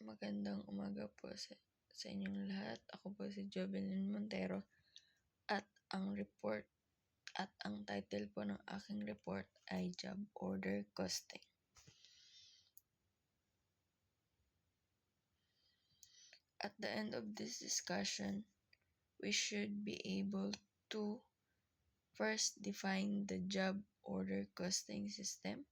Magandang umaga po sa inyong lahat. Ako po si Jovelyn Montero at ang title po ng aking report ay Job Order Costing. At the end of this discussion, we should be able to first define the job order costing system,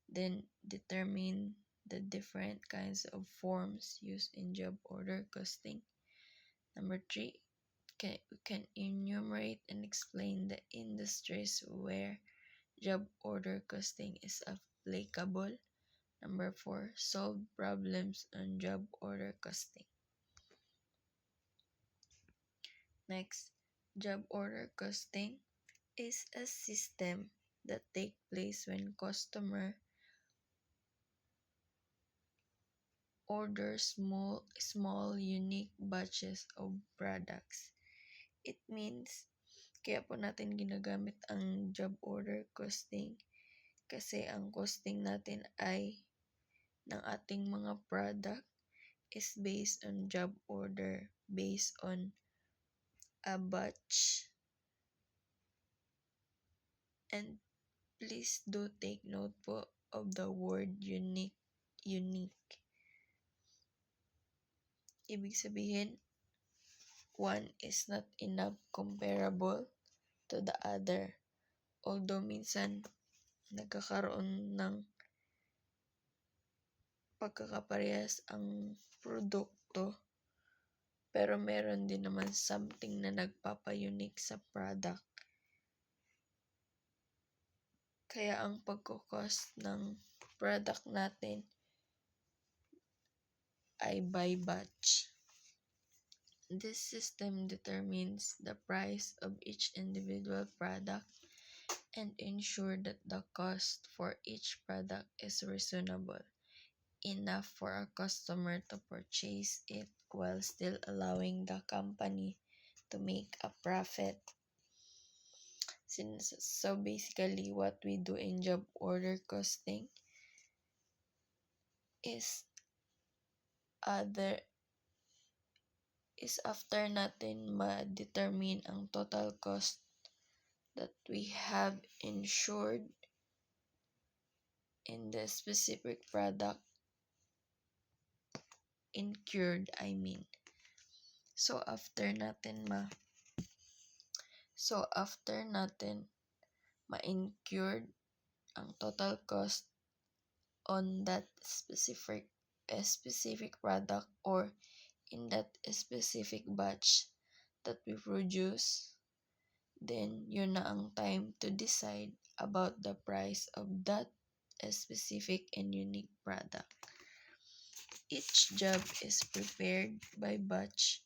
then determine the different kinds of forms used in job order costing. Number 3, we can enumerate and explain the industries where job order costing is applicable. Number 4, solve problems on job order costing. Next, job order costing is a system that takes place when customer orders small unique batches of products. It means kaya po natin ginagamit ang job order costing kasi ang costing natin ay ng ating mga product is based on job order, based on a batch. And please do take note po of the word unique. Ibig sabihin, one is not enough comparable to the other. Although minsan nagkakaroon ng pagkakaparehas ang produkto, pero meron din naman something na nagpapa-unique sa product. Kaya ang pagko-cost ng product natin ay by batch. This system determines the price of each individual product and ensure that the cost for each product is reasonable, enough for a customer to purchase it while still allowing the company to make a profit. So basically, what we do in job order costing is after natin ma-determine ang total cost that we have insured in the specific product incurred, So after natin ma-incurred ang total cost on that specific product or in that specific batch that we produce, then yun na ang time to decide about the price of that specific and unique product. Each job is prepared by batch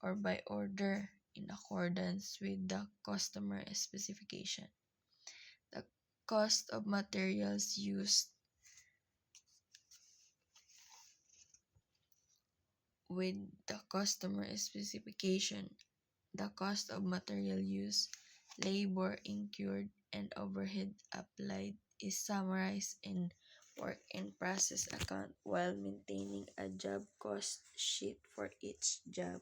or by order in accordance with the customer specification. The cost of materials used with the customer specification, the cost of material used, labor incurred, and overhead applied is summarized in work in process account while maintaining a job cost sheet for each job.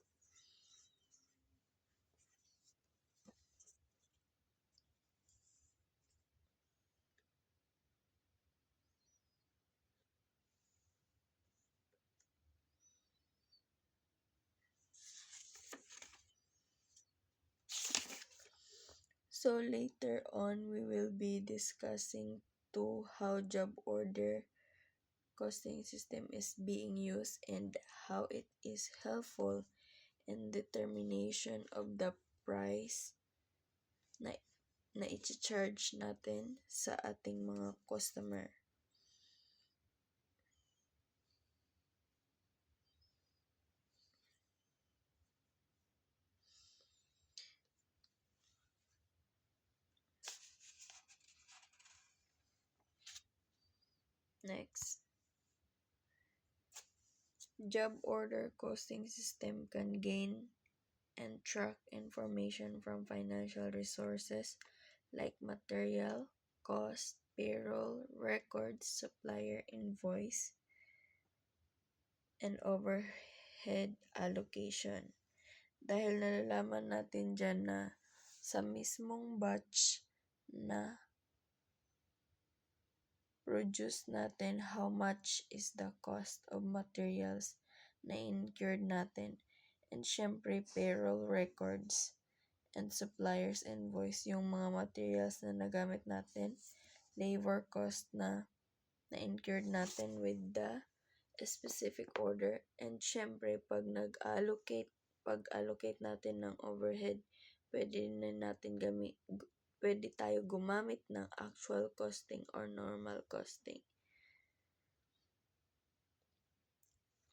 So later on, we will be discussing how job order costing system is being used and how it is helpful in determination of the price na i-charge natin sa ating mga customer. Next, job order costing system can gain and track information from financial resources like material, cost, payroll, records, supplier invoice, and overhead allocation. Dahil nalalaman natin dyan na sa mismong batch na produce natin how much is the cost of materials na incurred natin. And syempre, payroll records and suppliers invoice, yung mga materials na nagamit natin, labor cost na na-incurred natin with the specific order. And syempre, pag-allocate natin ng overhead, pwede tayo gumamit ng actual costing or normal costing.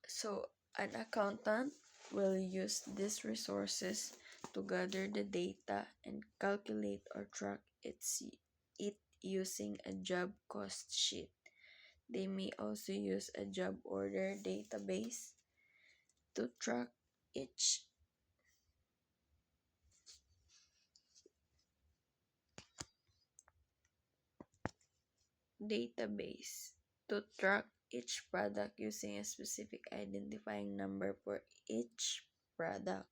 So, an accountant will use these resources to gather the data and calculate or track it using a job cost sheet. They may also use a job order database to track each product using a specific identifying number for each product.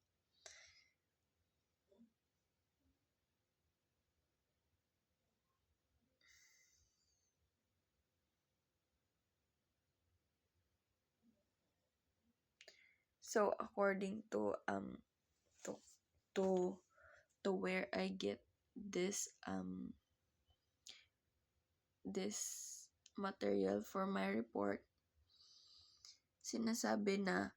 So according to where I get this material for my report, sinasabi na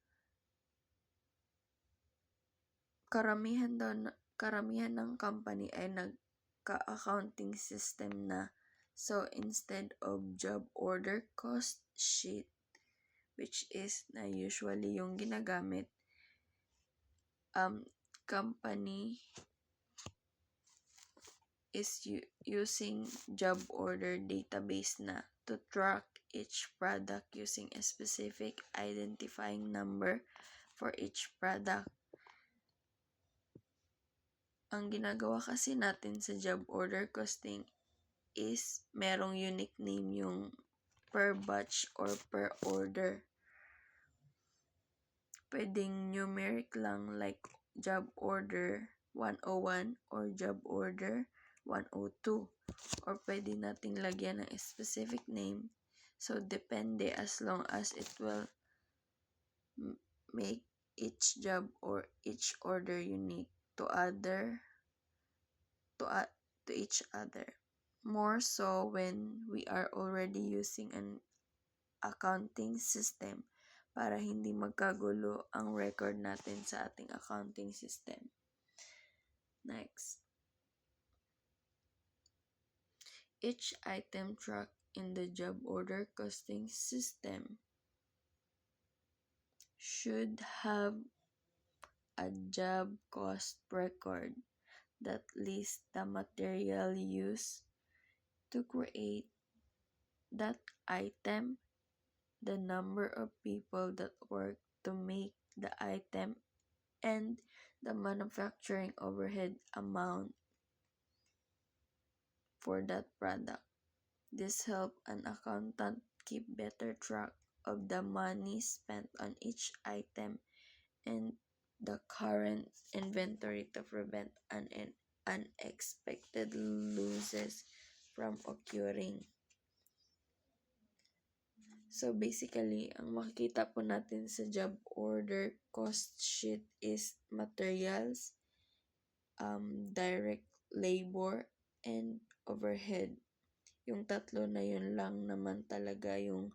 karamihan ng company ay nagka-accounting system na. So instead of job order cost sheet, which is na usually yung ginagamit, company is using job order database na to track each product using a specific identifying number for each product. Ang ginagawa kasi natin sa job order costing is merong unique name yung per batch or per order. Pwedeng numeric lang like job order 101 or job order 102. Or pwede nating lagyan ng specific name. So, depende as long as it will make each job or each order unique to each other. More so when we are already using an accounting system para hindi magkagulo ang record natin sa ating accounting system. Next. Each item tracked in the job order costing system should have a job cost record that lists the material used to create that item, the number of people that work to make the item, and the manufacturing overhead amount for that product. This helps an accountant keep better track of the money spent on each item and the current inventory to prevent unexpected losses from occurring. So basically, ang makikita po natin sa job order cost sheet is materials, direct labor, and overhead. Yung tatlo na yun lang naman talaga yung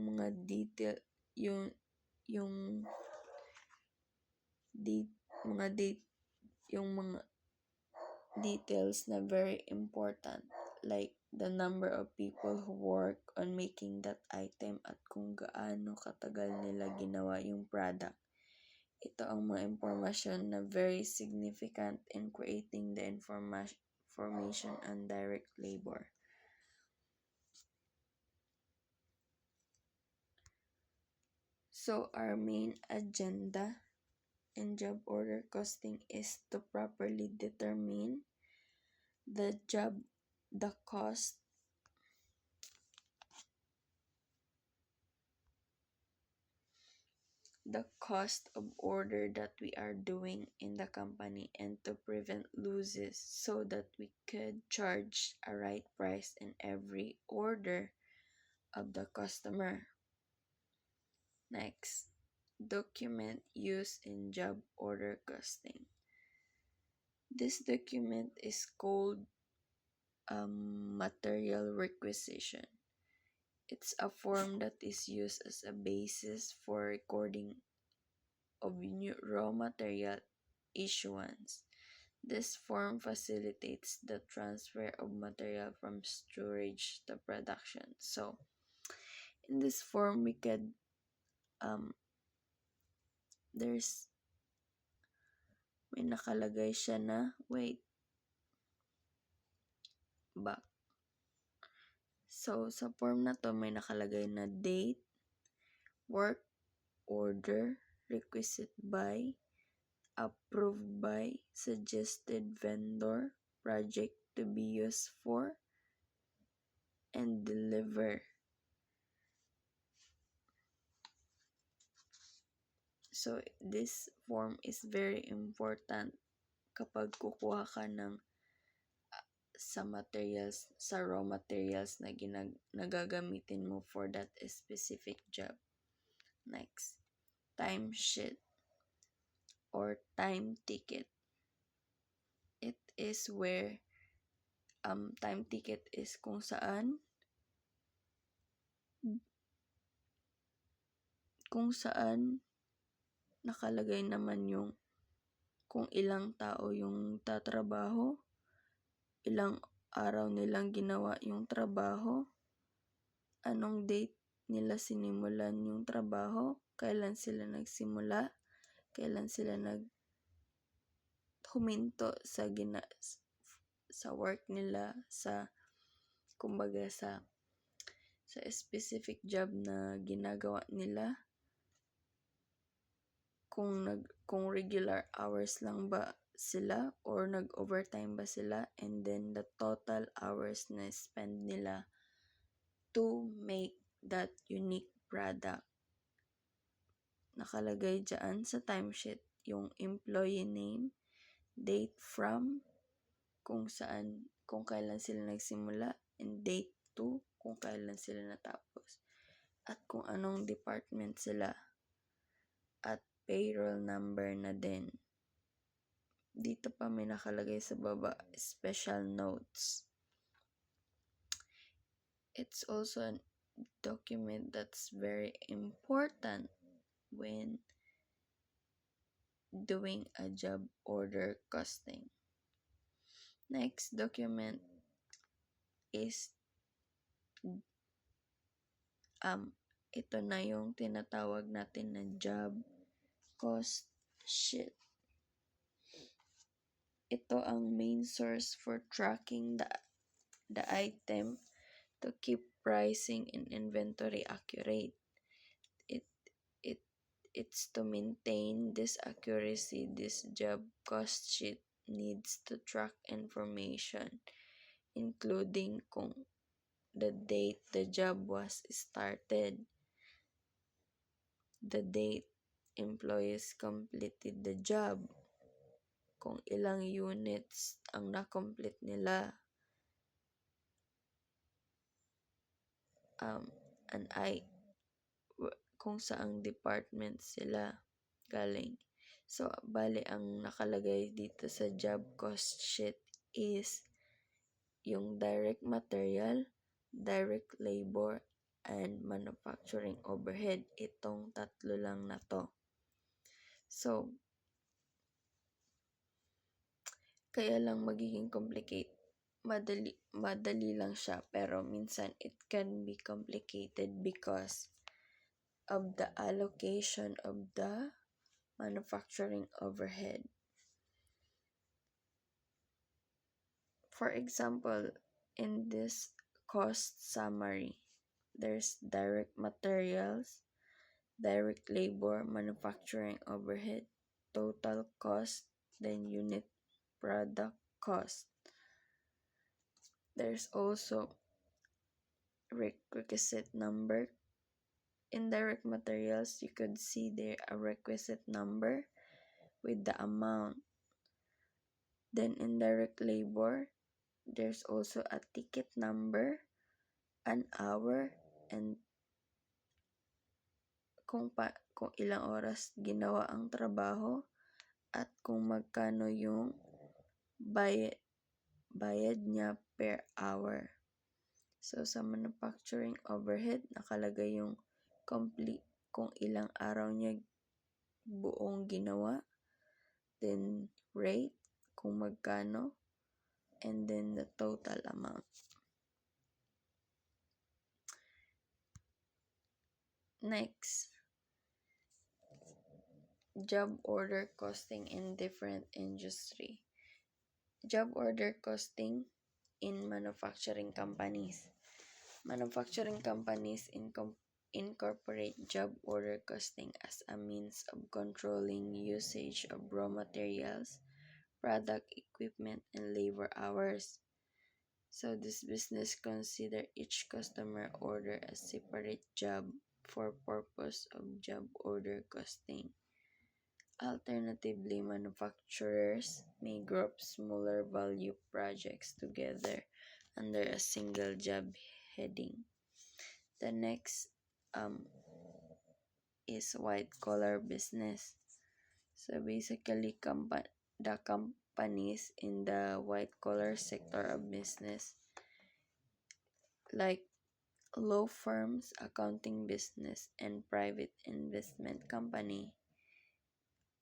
mga detail, mga details na very important, like the number of people who work on making that item at kung gaano katagal nila ginawa yung product. Ito ang mga impormasyon na very significant in creating the information on direct labor. So our main agenda in job order costing is to properly determine the cost the cost of order that we are doing in the company and to prevent losses so that we could charge a right price in every order of the customer. Next, document used in job order costing. This document is called material requisition. It's a form that is used as a basis for recording of new raw material issuance. This form facilitates the transfer of material from storage to production. So, in this form, we could there's may nakalagay siya na back. So, sa form na to, may nakalagay na date, work order, requisite by, approved by, suggested vendor, project to be used for, and deliver. So, this form is very important kapag kukuha ka ng sa raw materials na nagagamitin mo for that specific job. Next, timesheet or time ticket. It is where time ticket is kung saan nakalagay naman yung kung ilang tao yung tatrabaho, ilang araw nilang ginawa yung trabaho, anong date nila sinimulan yung trabaho, kailan sila nagsimula, kailan sila huminto sa work nila, kumbaga sa specific job na ginagawa nila, kung regular hours lang ba sila or nag-overtime ba sila, and then the total hours na spend nila to make that unique product. Nakalagay dyan sa timesheet yung employee name, date from, kung kailan sila nagsimula, and date to, kung kailan sila natapos, at kung anong department sila, at payroll number na din. Dito pa may nakalagay sa baba, special notes. It's also a document that's very important when doing a job order costing. Next document is ito na yung tinatawag natin na job cost sheet. Ito ang main source for tracking the item to keep pricing and inventory accurate. It's to maintain this accuracy, this job cost sheet needs to track information, including kung the date the job was started, the date employees completed the job, kung ilang units ang na-complete nila, kung saang department sila galing. So, bali ang nakalagay dito sa job cost sheet is yung direct material, direct labor, and manufacturing overhead. Itong tatlo lang na to. So, kaya lang magiging madali lang siya, pero minsan it can be complicated because of the allocation of the manufacturing overhead. For example, in this cost summary, there's direct materials, direct labor, manufacturing overhead, total cost, then unit product cost. There's also requisite number indirect materials, you could see there a requisite number with the amount. Then indirect labor, there's also a ticket number, an hour, and kung ilang oras ginawa ang trabaho, at kung magkano yung bayad niya per hour. So, sa manufacturing overhead, nakalagay yung complete kung ilang araw niya buong ginawa, then rate, kung magkano, and then the total amount. Next, job order costing in different industry. Job order costing in manufacturing companies. Manufacturing companies incorporate job order costing as a means of controlling usage of raw materials, product, equipment, and labor hours. So this business consider each customer order a separate job for purpose of job order costing. Alternatively, manufacturers may group smaller value projects together under a single job heading. The next is white collar business. So basically, the companies in the white collar sector of business, like law firms, accounting business, and private investment company,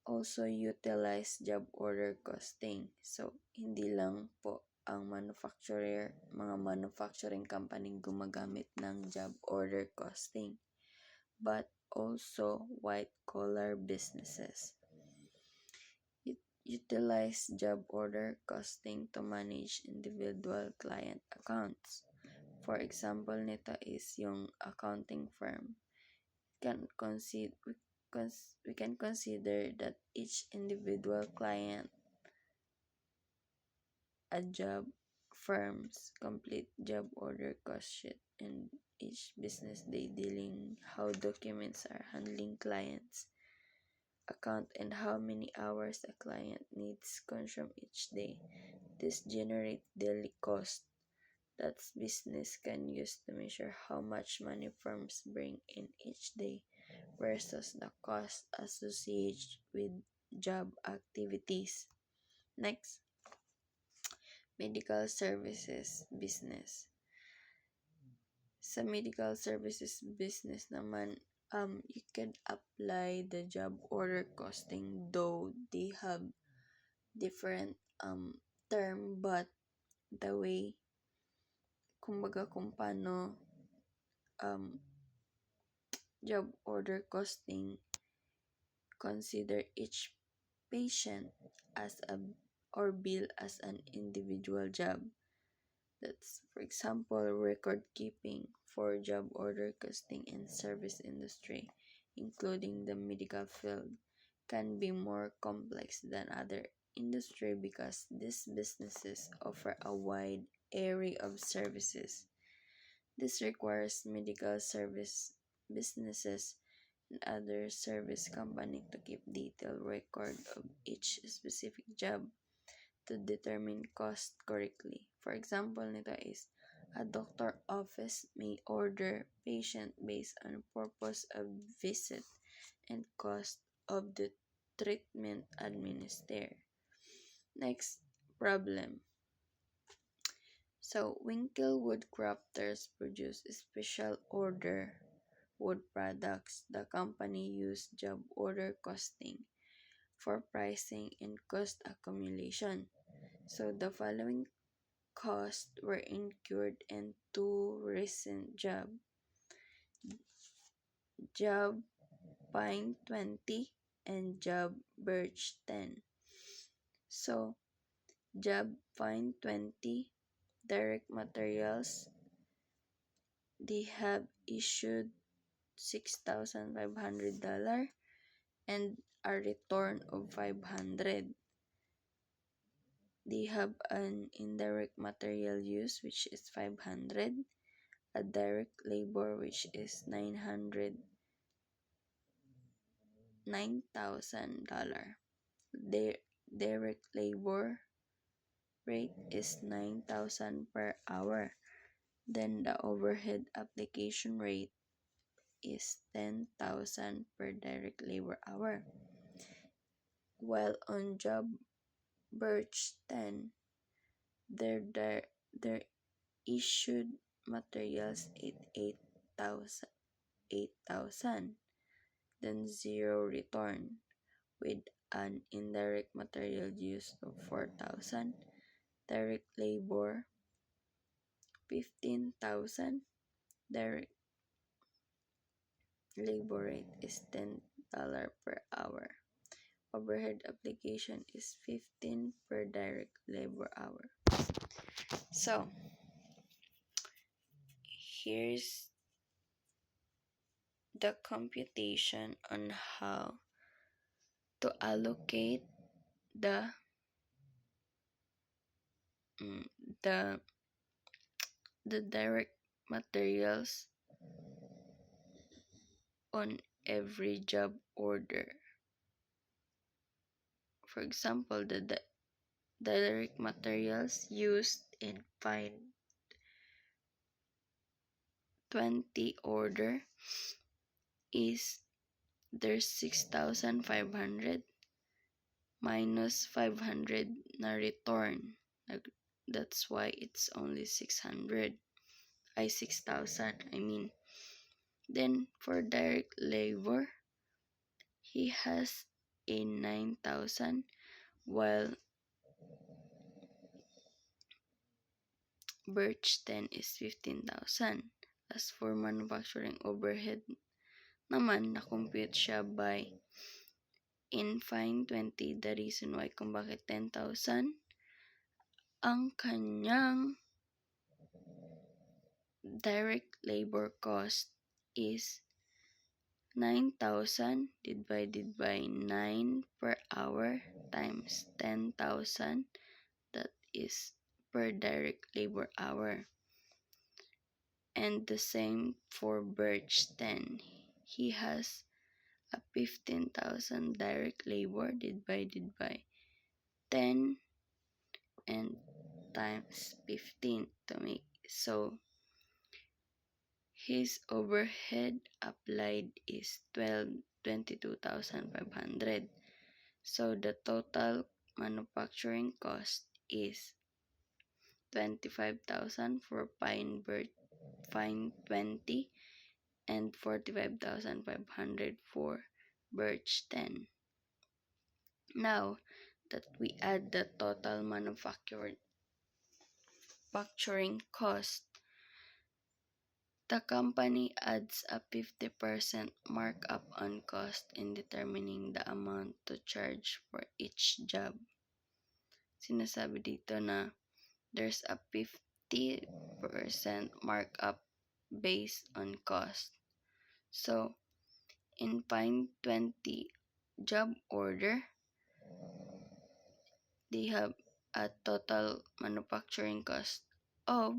also utilize job order costing. So, hindi lang po ang mga manufacturing company gumagamit ng job order costing, but also white-collar businesses utilize job order costing to manage individual client accounts. For example, nito is yung accounting firm. We can consider that each individual client a job firm's complete job order cost sheet, and each business day dealing how documents are handling clients account and how many hours a client needs consume each day. This generate daily cost that business can use to measure how much money firms bring in each day versus the cost associated with job activities. Next, medical services business. Sa medical services business naman, you can apply the job order costing, though they have different term, but the way kumbaga kung paano job order costing consider each patient as or bill as an individual job. That's, for example, record keeping for job order costing in service industry, including the medical field, can be more complex than other industry because these businesses offer a wide array of services. This requires medical service businesses and other service company to keep detailed record of each specific job to determine cost correctly. For example, nito is a doctor office may order patient based on purpose of visit and cost of the treatment administered. Next, problem. So, Winkle Wood Crafters produce special order wood products. The company used job order costing for pricing and cost accumulation. So, the following costs were incurred in two recent jobs. Job Pine 20 and Job Birch 10. So, Job Pine 20, direct materials, they have issued $6,500 and a return of $500. They have an indirect material use which is $500, a direct labor which is $900, $9,000. Direct labor rate is 9,000 per hour. Then the overhead application rate is 10,000 per direct labor hour. While on job Birch 10, their issued materials at 8,000, then zero return, with an indirect material use of 4,000, direct labor 15,000, direct labor rate is $10 per hour. Overhead application is 15 per direct labor hour. So, here's the computation on how to allocate the the direct materials on every job order. For example, the direct materials used in Find 20 order is there's 6,500 minus 500 na return. That's why it's only 6,000. Then for direct labor, he has a 9,000, while Birch 10 is 15,000. As for manufacturing overhead naman, na-compute siya by in Find 20. The reason why kung bakit 10,000, ang kanyang direct labor cost is 9,000 divided by 9 per hour times 10,000. That is per direct labor hour. And the same for Birch 10. He has a 15,000 direct labor divided by 10 and times 15 to make. So, his overhead applied is 22,500. So, the total manufacturing cost is 25,000 for Find 20 and 45,500 for Birch 10. Now that we add the total manufacturing cost, the company adds a 50% markup on cost in determining the amount to charge for each job. Sinasabi dito na there's a 50% markup based on cost. So, in Find 20 job order, they have a total manufacturing cost of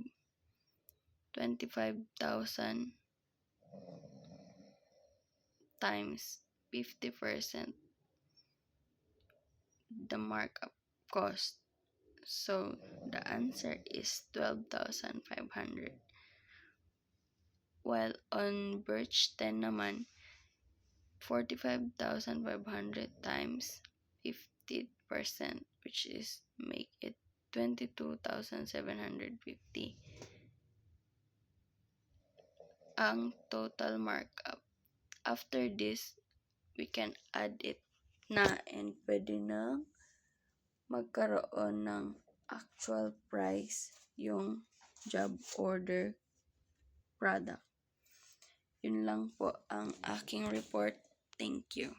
25,000 times 50% the markup cost. So, the answer is 12,500. While on Birch 10 naman, 45,500 times 50%, which is make it 22,750 ang total markup. After this, we can add it na and pwede na magkaroon ng actual price yung job order product. Yun lang po ang aking report. Thank you.